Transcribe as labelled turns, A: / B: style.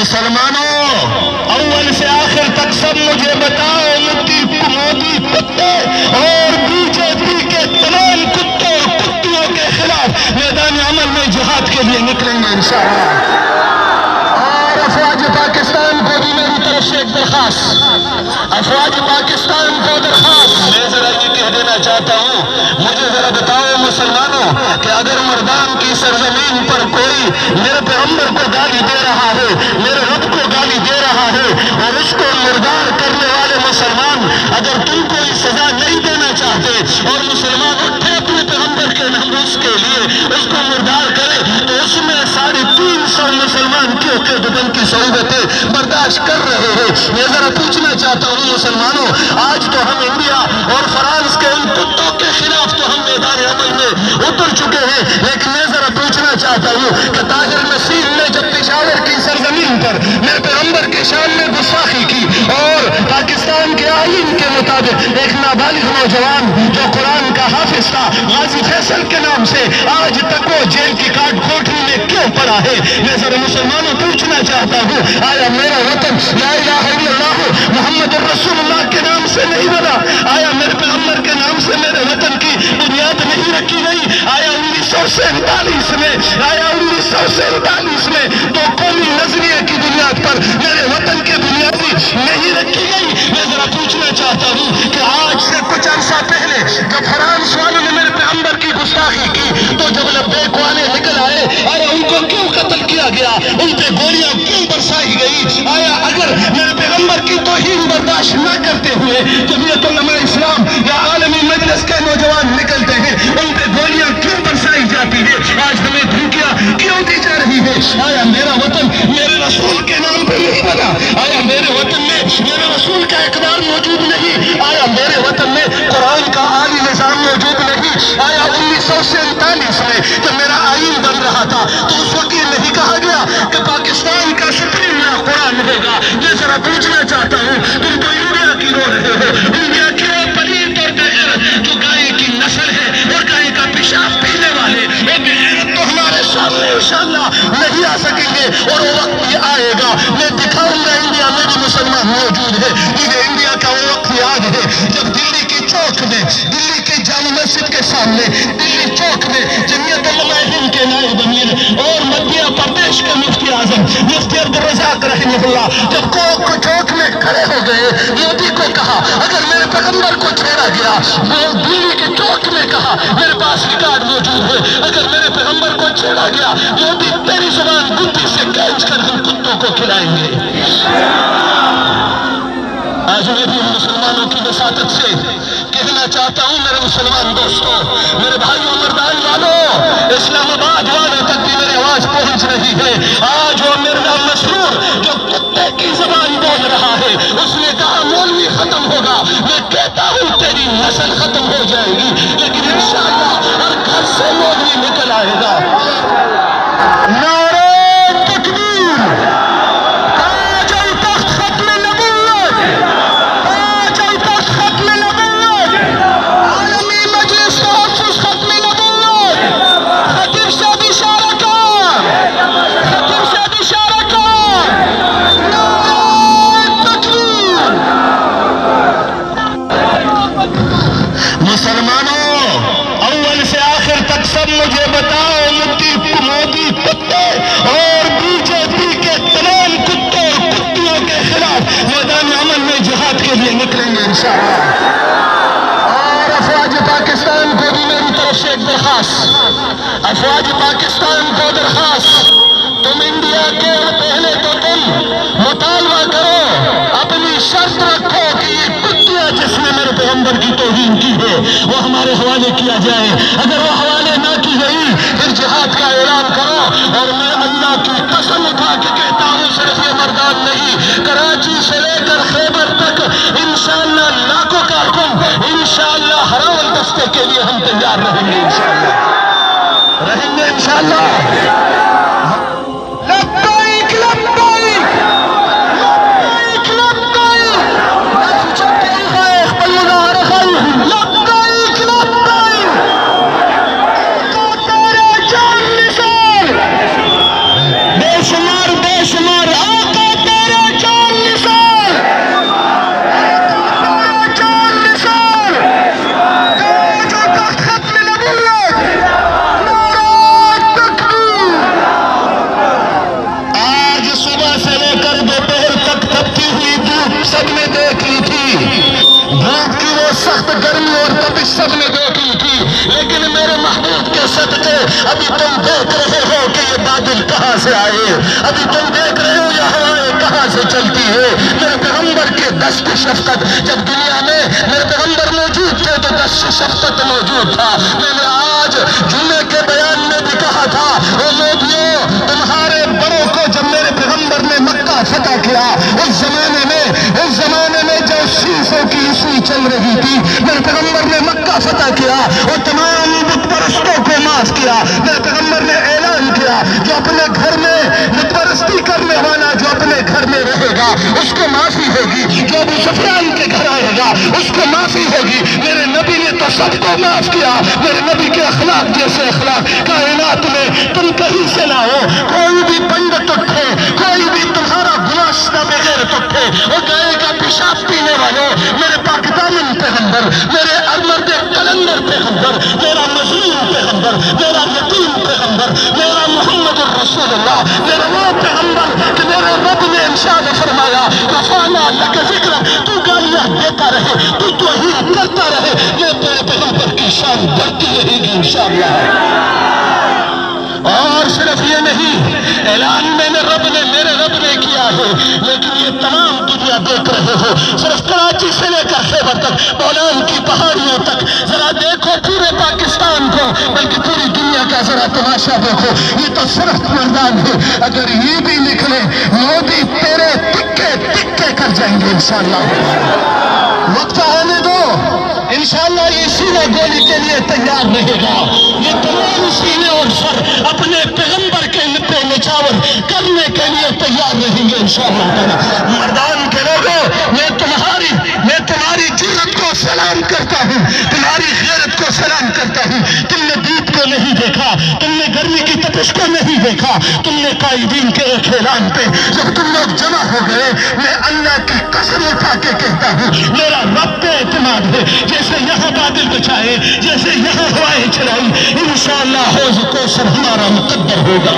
A: مسلمانوں اول سے آخر تک سب مجھے بتاؤ، مودی کتے اور بی جے پی کے تمام کتوں اور کتیوں کے خلاف میدان عمل میں جہاد کے لیے نکلیں گے انشاءاللہ۔ اور افواج پاکستان کو بھی میری طرف سے ایک درخواست، افواج پاکستان کو درخواست، میں ذرا یہ کہہ دینا چاہتا ہوں، مجھے ذرا بتاؤ مسلمانوں کہ اگر مردان کی سرزمین پر کوئی میرے پیغمبر کو گالی دے رہا ہے، میرے رب کو گالی دے رہا ہے، اور اس کو مردار کرنے والے مسلمان اگر تم کوئی سزا نہیں دینا چاہتے اور مسلمان اٹھے اپنے پیغمبر کے ناموس کے لیے اس کو مردار کرے، تو اس میں 350 مسلمان کیوں کے بدن کی صعوبتیں برداشت کر رہے ہیں؟ میں ذرا پوچھنا چاہتا ہوں مسلمانوں، آج تو ہم انڈیا اور فرانس کے ان کتوں کے خلاف تو ہم میدان عمل میں اتر چکے ہیں، لیکن میں ذرا پوچھنا چاہتا ہوں کہ طاہر نصیر نے جب پشاور کی سرزمین پر میرے پیغمبر کے شان میں گستاخی کی اور پاکستان کے آئین کے مطابق ایک نابالغ نوجوان جو قرآن کا حافظ تھا غازی فیصل کے نام سے آج تک وہ جیل کی کاٹ کوٹری میں کیوں پڑا ہے؟ میں ذرا مسلمانوں پوچھنا چاہتا ہوں، آیا میرا وطن لا الہ الا اللہ محمد الرسول اللہ کے نام سے نہیں بنا؟ آیا میرے پیغمبر کے نام سے میرے وطن کی بنیاد نہیں رکھی گئی؟ آیا 1947 میں تو قومی نظریے کی بنیاد پر میرے وطن کے بنیادی نہیں رکھی گئی؟ میں ذرا پوچھنا چاہتا ہوں کہ آج سے کچھ عرصہ پہلے جب فرانس والوں نے میرے پیغمبر کی گستاخی کی تو جب لبیک والے نکل آئے، آیا ان کو کیوں قتل کیا گیا؟ ان پہ گولیاں کیوں برسائی گئی؟ آیا اگر میرے پیغمبر کی توہین برداشت نہ کرتے ہوئے جمعیت علماء اسلام یا عالمی مجلس کے نوجوان نکلتے ہیں، ان پہ گولیاں کیوں برسائی جاتی ہے؟ آج ہمیں دھمکیاں کیوں دی جا رہی ہے؟ آیا میرا وطن میرے رسول کے نام پہ نہیں بنا؟ آیا میرے وطن میں میرے رسول کا اقدار موجود نہیں؟ آیا میرے وطن میں قرآن کا عالی نظام موجود نہیں؟ آیا 1947 میں جب میرا آئین بن رہا تھا تو اس وقت یہ نہیں کہا گیا کہ پاکستان کا سپریم لا قرآن ہوگا؟ میں ذرا پوچھنا چاہتا ہوں، تم تو انڈیا کی رو رہے ہو، انڈیا کی وہ پلیت اور بغیرت جو گائے کی نسل ہے اور گائے کا پیشاب پینے والے، وہ بغیرت تو ہمارے سامنے انشاءاللہ نہیں آ سکیں گے، اور وہ وقت بھی آئے گا، میں دکھاؤں گا انڈیا میں بھی مسلمان موجود ہے۔ مجھے انڈیا کا وہ وقت یاد ہے جب دلی کی چوک میں، دلی کے جامع مسجد کے سامنے دلی چوک میں جمعیت علماء ہند کے نائب امیر اور مدھیہ پردیش کے مفتی اعظم مفتی عبدالرزاق رحمہ اللہ جب چوک میں کھڑے ہو گئے، مودی کو کہا اگر میرے پیغمبر کو چھیڑا گیا، وہ دلی کے چوک میں کہا میرے پاس ریکارڈ موجود ہے، اگر میرے پیغمبر کو چھیڑا گیا مودی تیری زبان بدھی سے کھینچ کر ہم کتوں کو کھلائیں گے۔ آج میں بھی مسلمانوں کی وساطت سے کہنا چاہتا ہوں، میرے مسلمان دوستوں، میرے بھائیوں، مردان والوں، اسلام آباد والوں تک بھی میری آواز پہنچ رہی ہے۔ آج وہ مرزا مسرور جو کتے کی زبان بول رہا ہے، اس نے کہا مولوی ختم ہوگا، میں کہتا ہوں تیری نسل ختم ہو جائے گی، لیکن انشاءاللہ ہر گھر سے مولوی نکل آئے گا۔ نعرہ تکبیر، تاج التخت ختم نبوت، تاج التخت ختم نبوت، عالمی مجلس تحفظ ختم نبوت، خطیب صاحب اشارہ کار، خطیب صاحب اشارہ کار، نعرہ تکبیر۔ مسلمانوں اول سے آخر تک سب مجھے بتاؤ، مودی کتے اور بی جے پی کے تمام کتوں اور کتیوں کے خلاف میدان عمل میں جہاد کے لیے نکلیں گے انشاءاللہ۔ اور افواج پاکستان کو بھی میری طرف سے ایک درخواست، افواج پاکستان کو درخواست، تم انڈیا کے پہلے تو تم مطالبہ کرو، اپنی شرط رکھو کہ یہ کتیاں جس نے میرے پیغمبر کی توہین کی ہے وہ ہمارے حوالے کیا جائے، اگر وہ حوالے نہ کی گئی پھر جہاد کا اعلان کرو۔ اور میں اللہ کی قسم اٹھا کے کہتا ہوں، صرف یہ مردان نہیں، کراچی سے لے کر خیبر تک انشاءاللہ لاکھوں کارکن انشاءاللہ ہراول دستے کے لیے ہم تیار رہیں گے، انشاءاللہ رہیں گے انشاءاللہ۔ لبیک لبیک لبیک لبیک، نفس چکے خیخ بلغار خیخ، لبیک لبیک تو تیرے جان نثار، بے شمار آقا سب نے دیکھ لی تھی، دھوپ کی وہ سخت گرمی اور تپش سب نے دیکھ لی تھی، لیکن میرے محبوب کے صدقے ابھی تم دیکھ رہے ہو کہ یہ بادل کہاں سے آئے، ابھی تم دیکھ رہے ہو یہ ہوائیں کہاں سے چلتی ہے۔ میرے پیغمبر کے دست شفقت، جب دنیا میں میرے پیغمبر موجود تھے تو دست شفقت موجود تھا۔ میں نے آج جمعے کے بیان میں بھی کہا تھا، اے لوگوں، تمہارے بڑوں کو جب میرے پیغمبر نے مکہ فتح کیا، اس زمانے میں جو شیشوں کی عیسوی چل رہی تھی، میرے پیغمبر نے مکہ فتح کیا اور تمام بت پرستوں کو معاف کیا۔ میرے پیغمبر نے اعلان کیا، جو اپنے گھر میں بت پرستی کرنے والا جو اپنے گھر میں رہے گا اس کو معافی ہوگی، جو ابو سفیان کے گھر آئے گا اس کو معافی ہوگی۔ میرے نبی نے تو سب کو معاف کیا۔ میرے نبی کے اخلاق جیسے اخلاق کائنات میں تم کہیں سے نہ ہو۔ کوئی بھی پنڈت اٹھے، کوئی بھی تمہارا گناہ بغیر اٹھے، وہ گائے کا پیشاب پینے والوں، میرے پاک دامن پیغمبر، میرے ارمرد کلندر پیغمبر، میرا مظلوم پیغمبر، میرا یتیم پیغمبر، میرا محمد الرسول اللہ، میرا وہ پیغمبر کہ میرے رب نے ارشاد فرمایا کفانا لک ذکر، تو گالیاں دیتا رہے، تو توہین کرتا رہے، میں تیرے پیغمبر کی شان بڑھتی رہے گی انشاءاللہ۔ اور صرف یہ نہیں، اعلان میرے رب نے کیا ہے، لیکن یہ تمام دنیا دیکھ رہے ہو، صرف کراچی سے لے کر خیبر تک، بولان کی پہاڑیوں تک، ذرا دیکھو پورے پاکستان کو، بلکہ پوری دنیا کا ذرا تماشا دیکھو، یہ تو صرف مردان ہے۔ اگر یہ بھی نکلے، مودی تیرے ٹکے ٹکے کر جائیں گے انشاءاللہ۔ وقت آنے دو، انشاءاللہ یہ سینے گولی کے لیے تیار رہے گا۔ یہ تمام سینے اور سر اپنے پیغمبر کے پہ نچاور کرنے کے لیے تیار رہیں گے انشاءاللہ تعالی۔ مردان کے لوگوں، میں تمہاری جرأت کو سلام کرتا ہوں، تمہاری غیرت کو سلام کرتا ہوں۔ تم نے دھوپ کو نہیں دیکھا، تم نے گرمی کی تپش کو نہیں دیکھا، تم نے قائدین کے ایک اعلان پہ جب تم لوگ جمع ہو گئے، میں اللہ کی قسم اٹھا کے کہتا ہوں، میرا رب پہ اعتماد ہے، جیسے یہاں بادل بچائے، جیسے یہاں ہوائیں چلائی، انشاءاللہ حوض کوثر ہمارا مقدر ہوگا۔